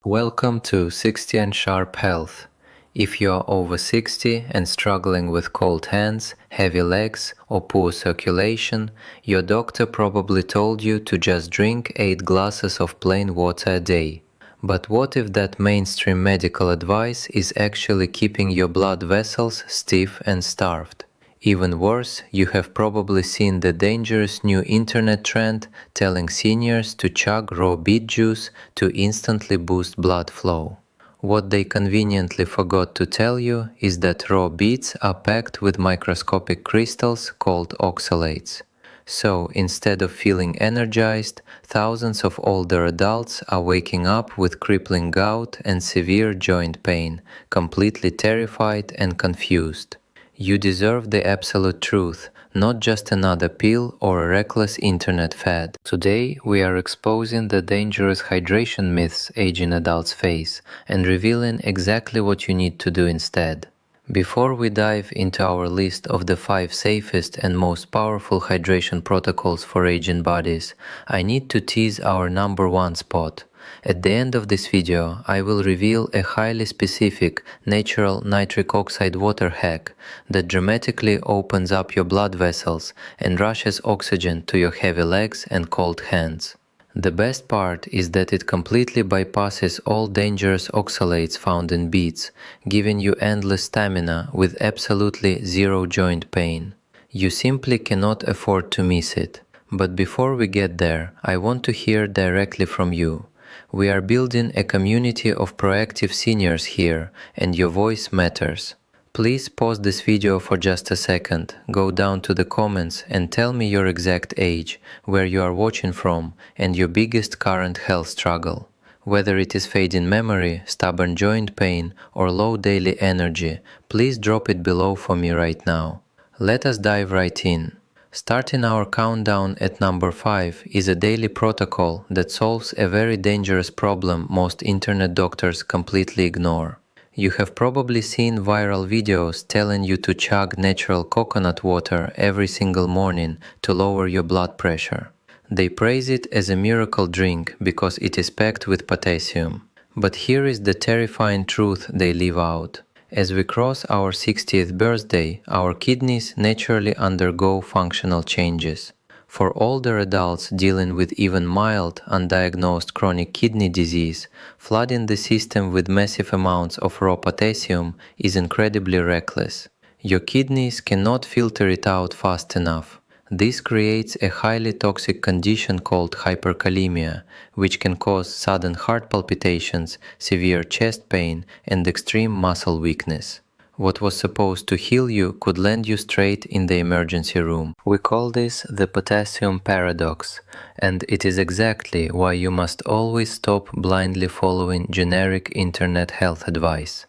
Welcome to 60 and Sharp Health. If you are over 60 and struggling with cold hands, heavy legs, or poor circulation, your doctor probably told you to just drink 8 glasses of plain water a day. But what if that mainstream medical advice is actually keeping your blood vessels stiff and starved? Even worse, you have probably seen the dangerous new internet trend telling seniors to chug raw beet juice to instantly boost blood flow. What they conveniently forgot to tell you is that raw beets are packed with microscopic crystals called oxalates. So, instead of feeling energized, thousands of older adults are waking up with crippling gout and severe joint pain, completely terrified and confused. You deserve the absolute truth, not just another pill or a reckless internet fad. Today, we are exposing the dangerous hydration myths aging adults face and revealing exactly what you need to do instead. Before we dive into our list of the 5 safest and most powerful hydration protocols for aging bodies, I need to tease our number 1 spot. At the end of this video, I will reveal a highly specific, natural nitric oxide water hack that dramatically opens up your blood vessels and rushes oxygen to your heavy legs and cold hands. The best part is that it completely bypasses all dangerous oxalates found in beets, giving you endless stamina with absolutely zero joint pain. You simply cannot afford to miss it. But before we get there, I want to hear directly from you. We are building a community of proactive seniors here, and your voice matters. Please pause this video for just a second, go down to the comments and tell me your exact age, where you are watching from, and your biggest current health struggle. Whether it is fading memory, stubborn joint pain, or low daily energy, please drop it below for me right now. Let us dive right in. Starting our countdown at number 5 is a daily protocol that solves a very dangerous problem most internet doctors completely ignore. You have probably seen viral videos telling you to chug natural coconut water every single morning to lower your blood pressure. They praise it as a miracle drink because it is packed with potassium. But here is the terrifying truth they leave out. As we cross our 60th birthday, our kidneys naturally undergo functional changes. For older adults dealing with even mild, undiagnosed chronic kidney disease, flooding the system with massive amounts of raw potassium is incredibly reckless. Your kidneys cannot filter it out fast enough. This creates a highly toxic condition called hyperkalemia, which can cause sudden heart palpitations, severe chest pain, and extreme muscle weakness. What was supposed to heal you could land you straight in the emergency room. We call this the potassium paradox, and it is exactly why you must always stop blindly following generic internet health advice.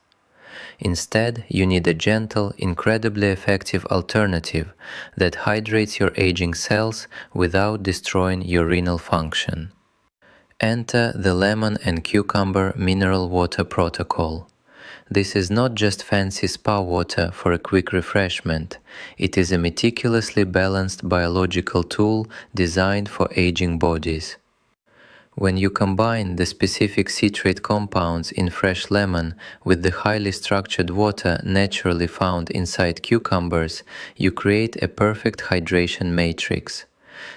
Instead, you need a gentle, incredibly effective alternative that hydrates your aging cells without destroying your renal function. Enter the lemon and cucumber mineral water protocol. This is not just fancy spa water for a quick refreshment, it is a meticulously balanced biological tool designed for aging bodies. When you combine the specific citrate compounds in fresh lemon with the highly structured water naturally found inside cucumbers, you create a perfect hydration matrix.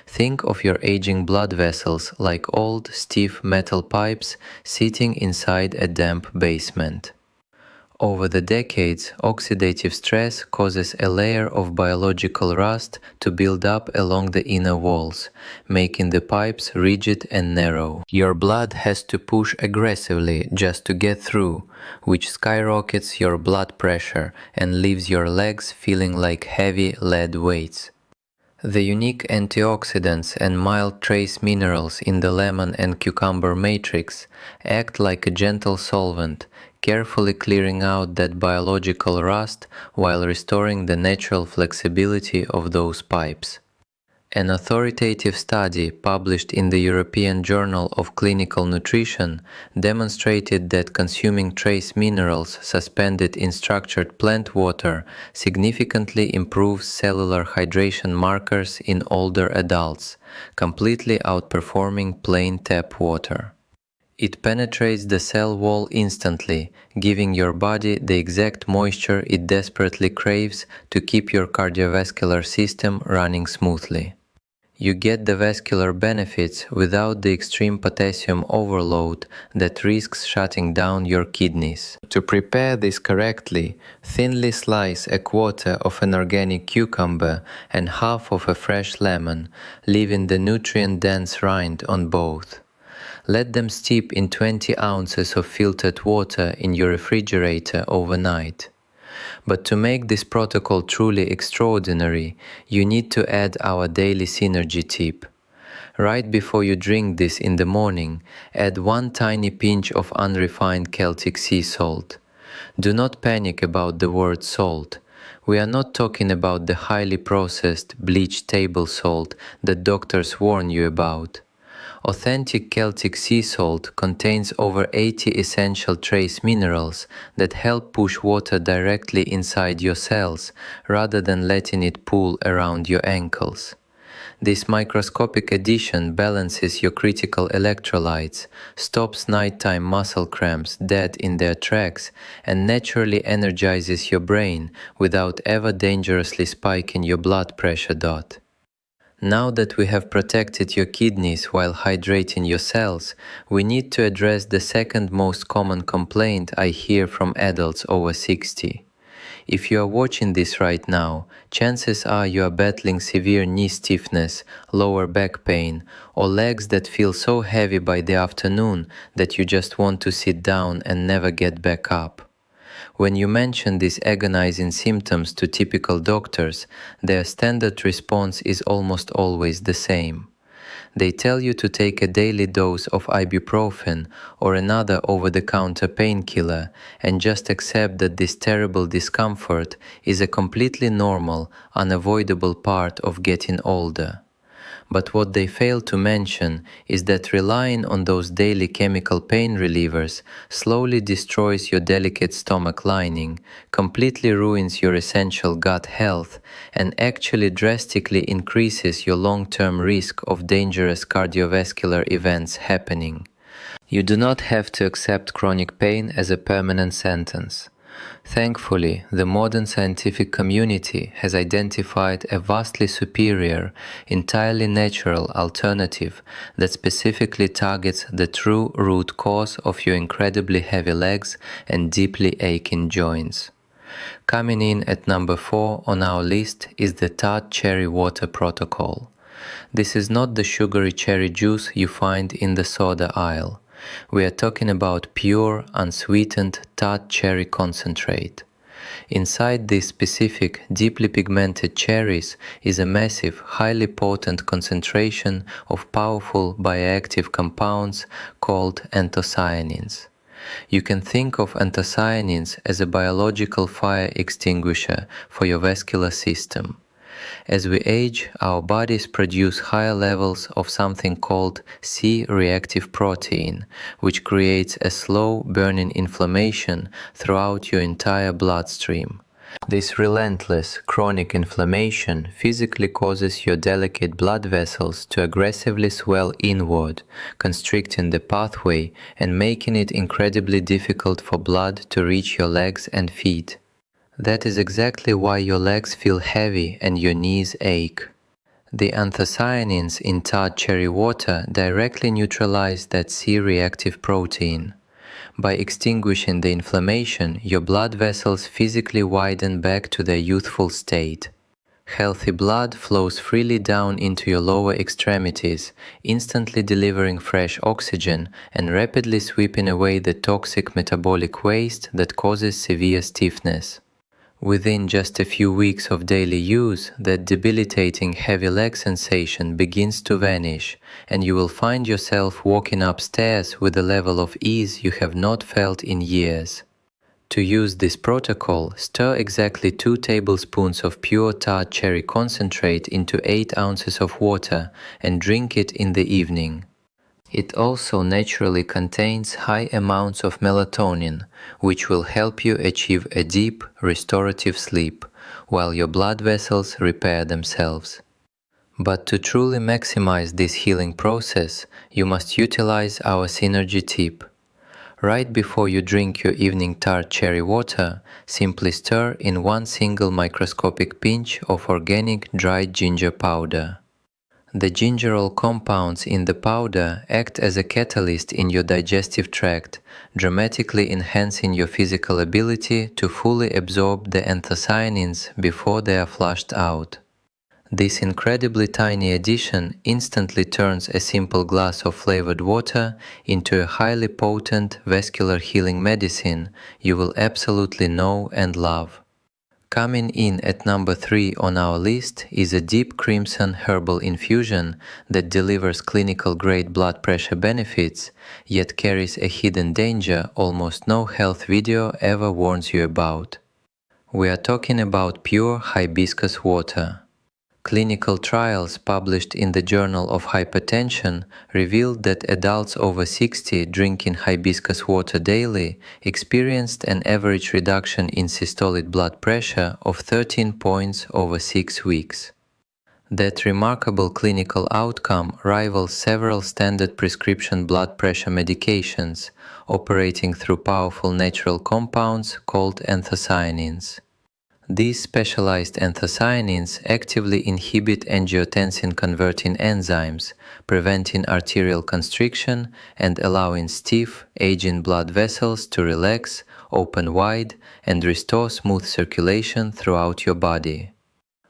Think of your aging blood vessels like old, stiff metal pipes sitting inside a damp basement. Over the decades, oxidative stress causes a layer of biological rust to build up along the inner walls, making the pipes rigid and narrow. Your blood has to push aggressively just to get through, which skyrockets your blood pressure and leaves your legs feeling like heavy lead weights. The unique antioxidants and mild trace minerals in the lemon and cucumber matrix act like a gentle solvent, carefully clearing out that biological rust while restoring the natural flexibility of those pipes. An authoritative study published in the European Journal of Clinical Nutrition demonstrated that consuming trace minerals suspended in structured plant water significantly improves cellular hydration markers in older adults, completely outperforming plain tap water. It penetrates the cell wall instantly, giving your body the exact moisture it desperately craves to keep your cardiovascular system running smoothly. You get the vascular benefits without the extreme potassium overload that risks shutting down your kidneys. To prepare this correctly, thinly slice a quarter of an organic cucumber and half of a fresh lemon, leaving the nutrient-dense rind on both. Let them steep in 20 ounces of filtered water in your refrigerator overnight. But to make this protocol truly extraordinary, you need to add our daily synergy tip. Right before you drink this in the morning, add one tiny pinch of unrefined Celtic sea salt. Do not panic about the word salt. We are not talking about the highly processed, bleached table salt that doctors warn you about. Authentic Celtic sea salt contains over 80 essential trace minerals that help push water directly inside your cells rather than letting it pool around your ankles. This microscopic addition balances your critical electrolytes, stops nighttime muscle cramps dead in their tracks, and naturally energizes your brain without ever dangerously spiking your blood pressure. Now that we have protected your kidneys while hydrating your cells, we need to address the second most common complaint I hear from adults over 60. If you are watching this right now, chances are you are battling severe knee stiffness, lower back pain, or legs that feel so heavy by the afternoon that you just want to sit down and never get back up. When you mention these agonizing symptoms to typical doctors, their standard response is almost always the same. They tell you to take a daily dose of ibuprofen or another over-the-counter painkiller and just accept that this terrible discomfort is a completely normal, unavoidable part of getting older. But what they fail to mention is that relying on those daily chemical pain relievers slowly destroys your delicate stomach lining, completely ruins your essential gut health, and actually drastically increases your long-term risk of dangerous cardiovascular events happening. You do not have to accept chronic pain as a permanent sentence. Thankfully, the modern scientific community has identified a vastly superior, entirely natural alternative that specifically targets the true root cause of your incredibly heavy legs and deeply aching joints. Coming in at number 4 on our list is the tart cherry water protocol. This is not the sugary cherry juice you find in the soda aisle. We are talking about pure, unsweetened tart cherry concentrate. Inside these specific, deeply pigmented cherries is a massive, highly potent concentration of powerful bioactive compounds called anthocyanins. You can think of anthocyanins as a biological fire extinguisher for your vascular system. As we age, our bodies produce higher levels of something called C-reactive protein, which creates a slow burning inflammation throughout your entire bloodstream. This relentless, chronic inflammation physically causes your delicate blood vessels to aggressively swell inward, constricting the pathway and making it incredibly difficult for blood to reach your legs and feet. That is exactly why your legs feel heavy and your knees ache. The anthocyanins in tart cherry water directly neutralize that C-reactive protein. By extinguishing the inflammation, your blood vessels physically widen back to their youthful state. Healthy blood flows freely down into your lower extremities, instantly delivering fresh oxygen and rapidly sweeping away the toxic metabolic waste that causes severe stiffness. Within just a few weeks of daily use, that debilitating heavy leg sensation begins to vanish, and you will find yourself walking upstairs with a level of ease you have not felt in years. To use this protocol, stir exactly 2 tablespoons of pure tart cherry concentrate into 8 ounces of water and drink it in the evening. It also naturally contains high amounts of melatonin, which will help you achieve a deep, restorative sleep, while your blood vessels repair themselves. But to truly maximize this healing process, you must utilize our synergy tip. Right before you drink your evening tart cherry water, simply stir in one single microscopic pinch of organic dried ginger powder. The gingerol compounds in the powder act as a catalyst in your digestive tract, dramatically enhancing your physical ability to fully absorb the anthocyanins before they are flushed out. This incredibly tiny addition instantly turns a simple glass of flavored water into a highly potent vascular healing medicine you will absolutely know and love. Coming in at number 3 on our list is a deep crimson herbal infusion that delivers clinical grade blood pressure benefits, yet carries a hidden danger almost no health video ever warns you about. We are talking about pure hibiscus water. Clinical trials published in the Journal of Hypertension revealed that adults over 60 drinking hibiscus water daily experienced an average reduction in systolic blood pressure of 13 points over 6 weeks. That remarkable clinical outcome rivals several standard prescription blood pressure medications operating through powerful natural compounds called anthocyanins. These specialized anthocyanins actively inhibit angiotensin-converting enzymes, preventing arterial constriction and allowing stiff, aging blood vessels to relax, open wide, and restore smooth circulation throughout your body.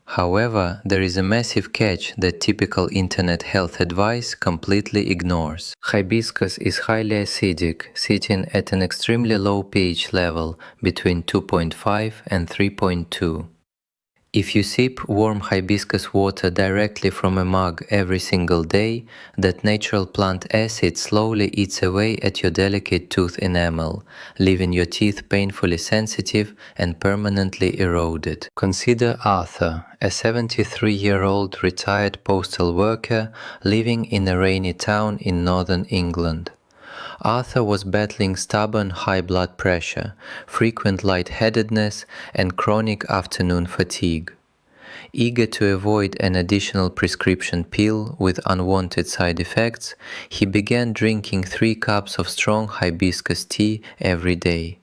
However, there is a massive catch that typical internet health advice completely ignores. Hibiscus is highly acidic, sitting at an extremely low pH level between 2.5 and 3.2. If you sip warm hibiscus water directly from a mug every single day, that natural plant acid slowly eats away at your delicate tooth enamel, leaving your teeth painfully sensitive and permanently eroded. Consider Arthur, a 73-year-old retired postal worker living in a rainy town in northern England. Arthur was battling stubborn high blood pressure, frequent lightheadedness, and chronic afternoon fatigue. Eager to avoid an additional prescription pill with unwanted side effects, he began drinking 3 cups of strong hibiscus tea every day.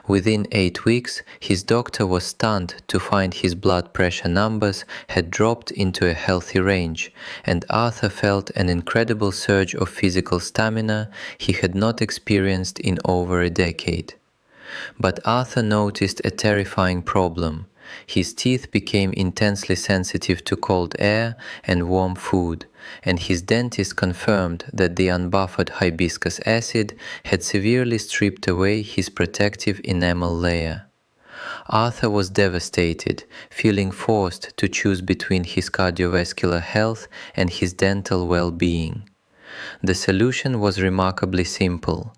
Within 8 weeks, his doctor was stunned to find his blood pressure numbers had dropped into a healthy range, and Arthur felt an incredible surge of physical stamina he had not experienced in over a decade. But Arthur noticed a terrifying problem. His teeth became intensely sensitive to cold air and warm food, and his dentist confirmed that the unbuffered hibiscus acid had severely stripped away his protective enamel layer. Arthur was devastated, feeling forced to choose between his cardiovascular health and his dental well-being. The solution was remarkably simple.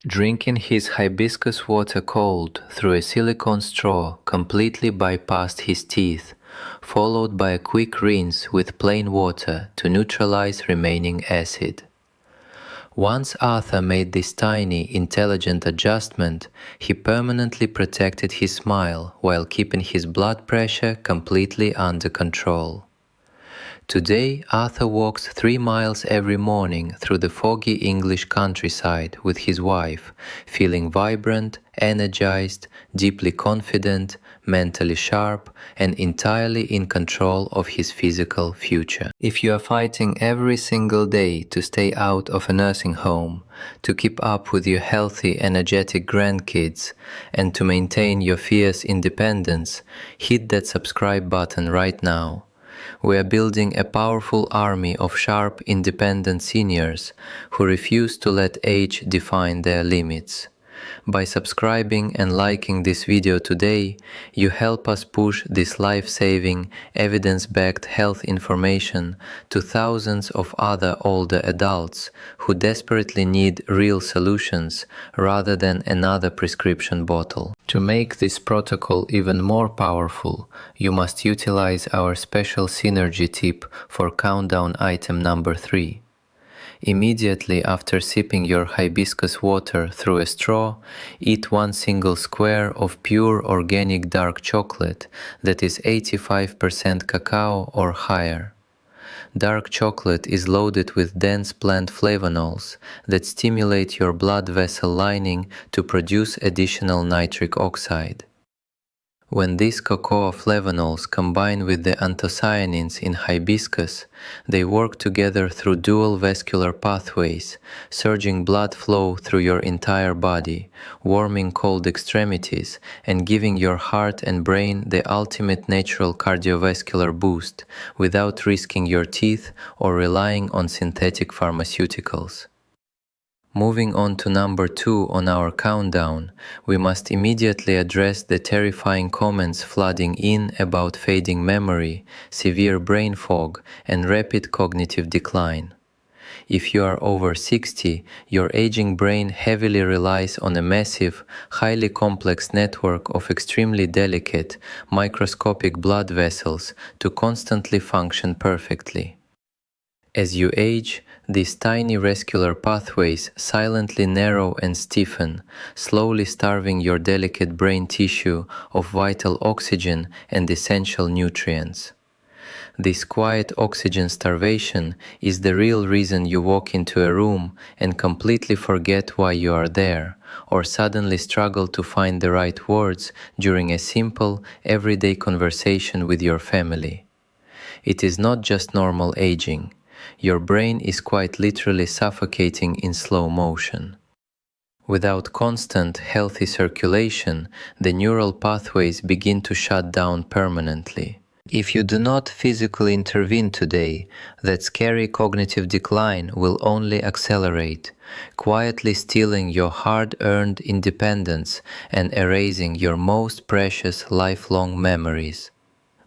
Drinking his hibiscus water cold through a silicone straw completely bypassed his teeth, followed by a quick rinse with plain water to neutralize remaining acid. Once Arthur made this tiny, intelligent adjustment, he permanently protected his smile while keeping his blood pressure completely under control. Today, Arthur walks 3 miles every morning through the foggy English countryside with his wife, feeling vibrant, energized, deeply confident, mentally sharp, and entirely in control of his physical future. If you are fighting every single day to stay out of a nursing home, to keep up with your healthy, energetic grandkids, and to maintain your fierce independence, hit that subscribe button right now. We are building a powerful army of sharp, independent seniors who refuse to let age define their limits. By subscribing and liking this video today, you help us push this life-saving, evidence-backed health information to thousands of other older adults who desperately need real solutions rather than another prescription bottle. To make this protocol even more powerful, you must utilize our special synergy tip for countdown item number 3. Immediately after sipping your hibiscus water through a straw, eat 1 single square of pure organic dark chocolate that is 85% cacao or higher. Dark chocolate is loaded with dense plant flavonols that stimulate your blood vessel lining to produce additional nitric oxide. When these cocoa flavonols combine with the anthocyanins in hibiscus, they work together through dual vascular pathways, surging blood flow through your entire body, warming cold extremities, and giving your heart and brain the ultimate natural cardiovascular boost without risking your teeth or relying on synthetic pharmaceuticals. Moving on to number 2 on our countdown, we must immediately address the terrifying comments flooding in about fading memory, severe brain fog, and rapid cognitive decline. If you are over 60, your aging brain heavily relies on a massive, highly complex network of extremely delicate, microscopic blood vessels to constantly function perfectly. As you age, these tiny vascular pathways silently narrow and stiffen, slowly starving your delicate brain tissue of vital oxygen and essential nutrients. This quiet oxygen starvation is the real reason you walk into a room and completely forget why you are there, or suddenly struggle to find the right words during a simple, everyday conversation with your family. It is not just normal aging. Your brain is quite literally suffocating in slow motion. Without constant, healthy circulation, the neural pathways begin to shut down permanently. If you do not physically intervene today, that scary cognitive decline will only accelerate, quietly stealing your hard-earned independence and erasing your most precious lifelong memories.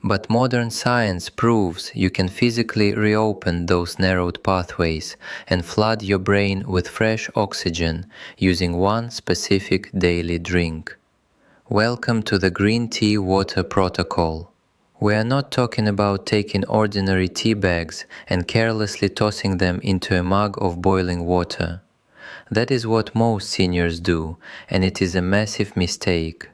But modern science proves you can physically reopen those narrowed pathways and flood your brain with fresh oxygen using one specific daily drink. Welcome to the green tea water protocol. We are not talking about taking ordinary tea bags and carelessly tossing them into a mug of boiling water. That is what most seniors do, and it is a massive mistake.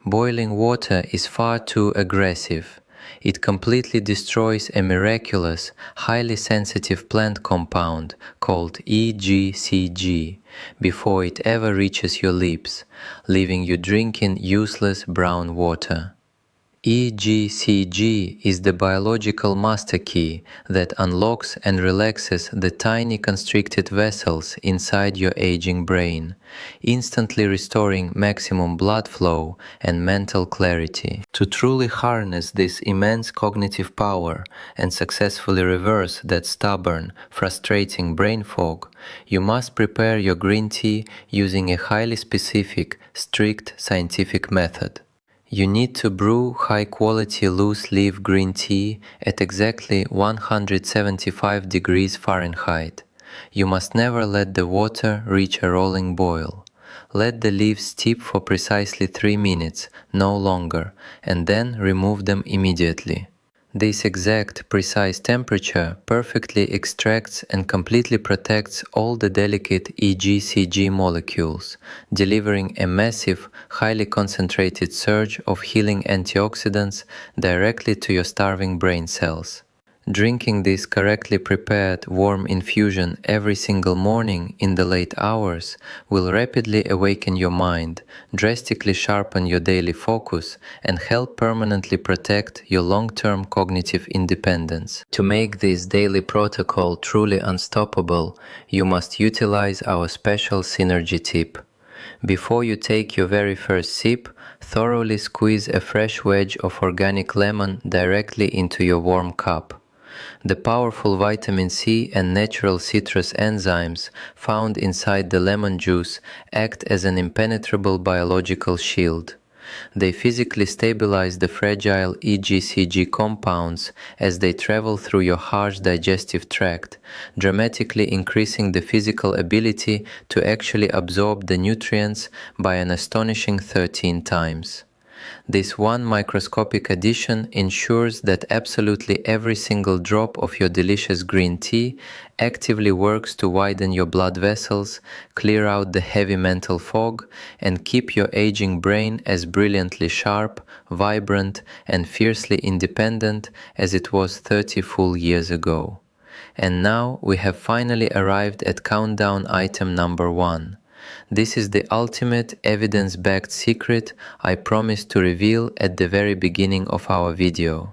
Boiling water is far too aggressive. It completely destroys a miraculous, highly sensitive plant compound called EGCG before it ever reaches your lips, leaving you drinking useless brown water. EGCG is the biological master key that unlocks and relaxes the tiny constricted vessels inside your aging brain, instantly restoring maximum blood flow and mental clarity. To truly harness this immense cognitive power and successfully reverse that stubborn, frustrating brain fog, you must prepare your green tea using a highly specific, strict scientific method. You need to brew high-quality loose-leaf green tea at exactly 175 degrees Fahrenheit. You must never let the water reach a rolling boil. Let the leaves steep for precisely 3 minutes, no longer, and then remove them immediately. This exact, precise temperature perfectly extracts and completely protects all the delicate EGCG molecules, delivering a massive, highly concentrated surge of healing antioxidants directly to your starving brain cells. Drinking this correctly prepared warm infusion every single morning in the late hours will rapidly awaken your mind, drastically sharpen your daily focus, and help permanently protect your long-term cognitive independence. To make this daily protocol truly unstoppable, you must utilize our special synergy tip. Before you take your very first sip, thoroughly squeeze a fresh wedge of organic lemon directly into your warm cup. The powerful vitamin C and natural citrus enzymes found inside the lemon juice act as an impenetrable biological shield. They physically stabilize the fragile EGCG compounds as they travel through your harsh digestive tract, dramatically increasing the physical ability to actually absorb the nutrients by an astonishing 13 times. This one microscopic addition ensures that absolutely every single drop of your delicious green tea actively works to widen your blood vessels, clear out the heavy mental fog, and keep your aging brain as brilliantly sharp, vibrant, and fiercely independent as it was 30 full years ago. And now we have finally arrived at countdown item number 1. This is the ultimate evidence-backed secret I promised to reveal at the very beginning of our video.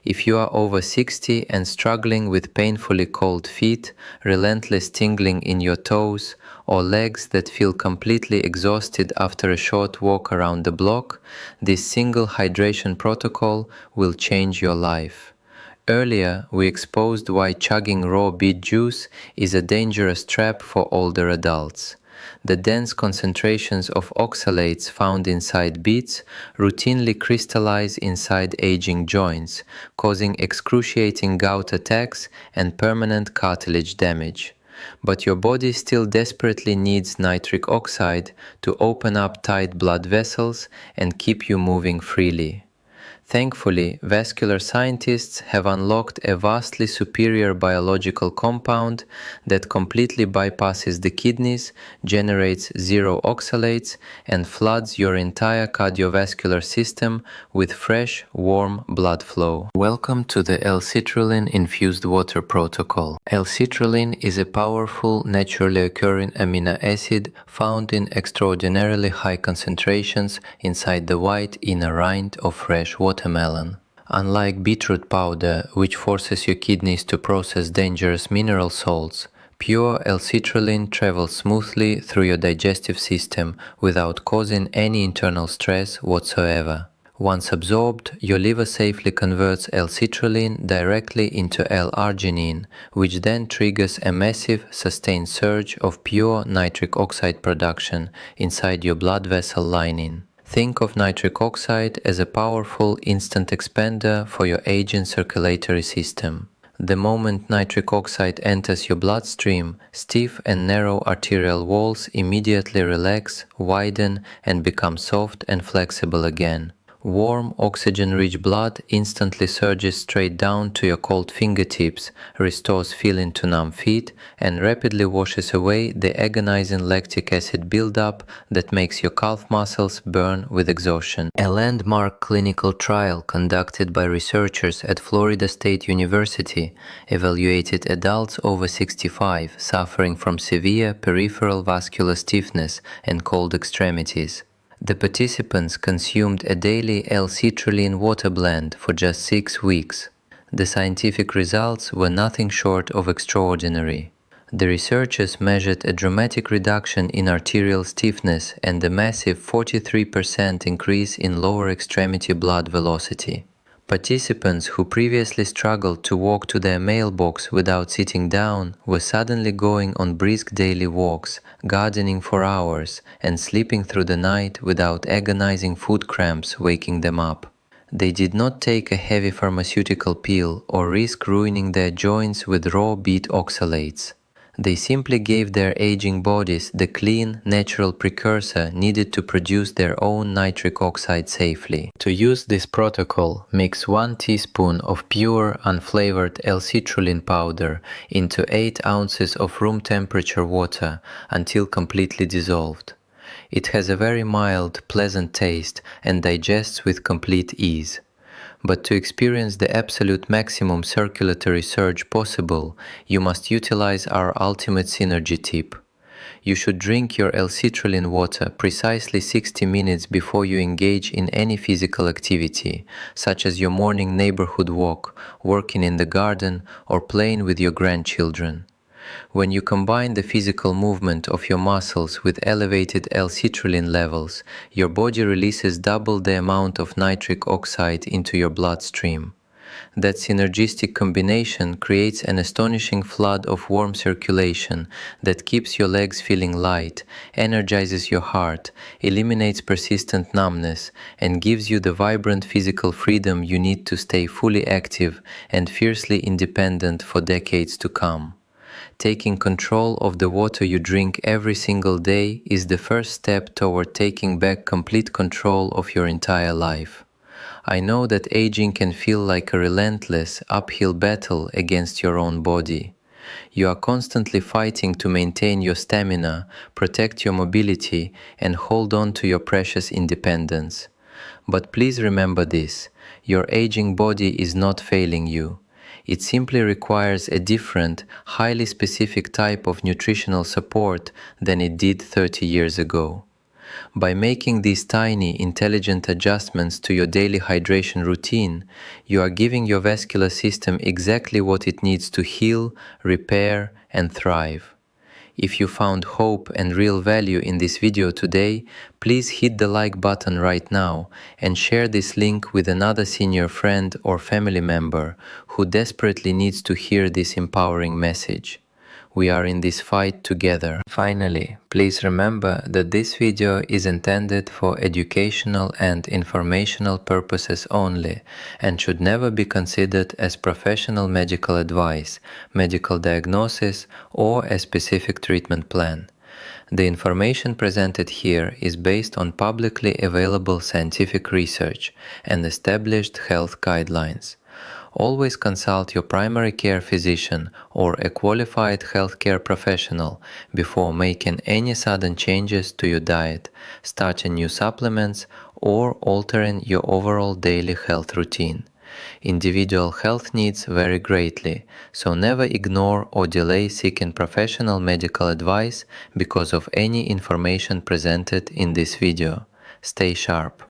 If you are over 60 and struggling with painfully cold feet, relentless tingling in your toes, or legs that feel completely exhausted after a short walk around the block, this single hydration protocol will change your life. Earlier, we exposed why chugging raw beet juice is a dangerous trap for older adults. The dense concentrations of oxalates found inside beets routinely crystallize inside aging joints, causing excruciating gout attacks and permanent cartilage damage. But your body still desperately needs nitric oxide to open up tight blood vessels and keep you moving freely. Thankfully, vascular scientists have unlocked a vastly superior biological compound that completely bypasses the kidneys, generates zero oxalates, and floods your entire cardiovascular system with fresh, warm blood flow. Welcome to the L-citrulline infused water protocol. L-citrulline is a powerful, naturally occurring amino acid found in extraordinarily high concentrations inside the white inner rind of fresh watermelon. Unlike beetroot powder, which forces your kidneys to process dangerous mineral salts, pure L-citrulline travels smoothly through your digestive system without causing any internal stress whatsoever. Once absorbed, your liver safely converts L-citrulline directly into L-arginine, which then triggers a massive, sustained surge of pure nitric oxide production inside your blood vessel lining. Think of nitric oxide as a powerful instant expander for your aging circulatory system. The moment nitric oxide enters your bloodstream, stiff and narrow arterial walls immediately relax, widen, and become soft and flexible again. Warm, oxygen-rich blood instantly surges straight down to your cold fingertips, restores feeling to numb feet, and rapidly washes away the agonizing lactic acid buildup that makes your calf muscles burn with exhaustion. A landmark clinical trial conducted by researchers at Florida State University evaluated adults over 65 suffering from severe peripheral vascular stiffness and cold extremities. The participants consumed a daily L-citrulline water blend for just 6 weeks. The scientific results were nothing short of extraordinary. The researchers measured a dramatic reduction in arterial stiffness and a massive 43% increase in lower extremity blood velocity. Participants who previously struggled to walk to their mailbox without sitting down were suddenly going on brisk daily walks, gardening for hours, and sleeping through the night without agonizing foot cramps waking them up. They did not take a heavy pharmaceutical pill or risk ruining their joints with raw beet oxalates. They simply gave their aging bodies the clean, natural precursor needed to produce their own nitric oxide safely. To use this protocol, mix 1 teaspoon of pure, unflavored L-citrulline powder into 8 ounces of room temperature water until completely dissolved. It has a very mild, pleasant taste and digests with complete ease. But to experience the absolute maximum circulatory surge possible, you must utilize our ultimate synergy tip. You should drink your L-citrulline water precisely 60 minutes before you engage in any physical activity, such as your morning neighborhood walk, working in the garden, or playing with your grandchildren. When you combine the physical movement of your muscles with elevated L-citrulline levels, your body releases double the amount of nitric oxide into your bloodstream. That synergistic combination creates an astonishing flood of warm circulation that keeps your legs feeling light, energizes your heart, eliminates persistent numbness, and gives you the vibrant physical freedom you need to stay fully active and fiercely independent for decades to come. Taking control of the water you drink every single day is the first step toward taking back complete control of your entire life. I know that aging can feel like a relentless, uphill battle against your own body. You are constantly fighting to maintain your stamina, protect your mobility, and hold on to your precious independence. But please remember this: your aging body is not failing you. It simply requires a different, highly specific type of nutritional support than it did 30 years ago. By making these tiny, intelligent adjustments to your daily hydration routine, you are giving your vascular system exactly what it needs to heal, repair, and thrive. If you found hope and real value in this video today, please hit the like button right now and share this link with another senior friend or family member who desperately needs to hear this empowering message. We are in this fight together. Finally, please remember that this video is intended for educational and informational purposes only and should never be considered as professional medical advice, medical diagnosis, or a specific treatment plan. The information presented here is based on publicly available scientific research and established health guidelines. Always consult your primary care physician or a qualified healthcare professional before making any sudden changes to your diet, starting new supplements, or altering your overall daily health routine. Individual health needs vary greatly, so never ignore or delay seeking professional medical advice because of any information presented in this video. Stay sharp.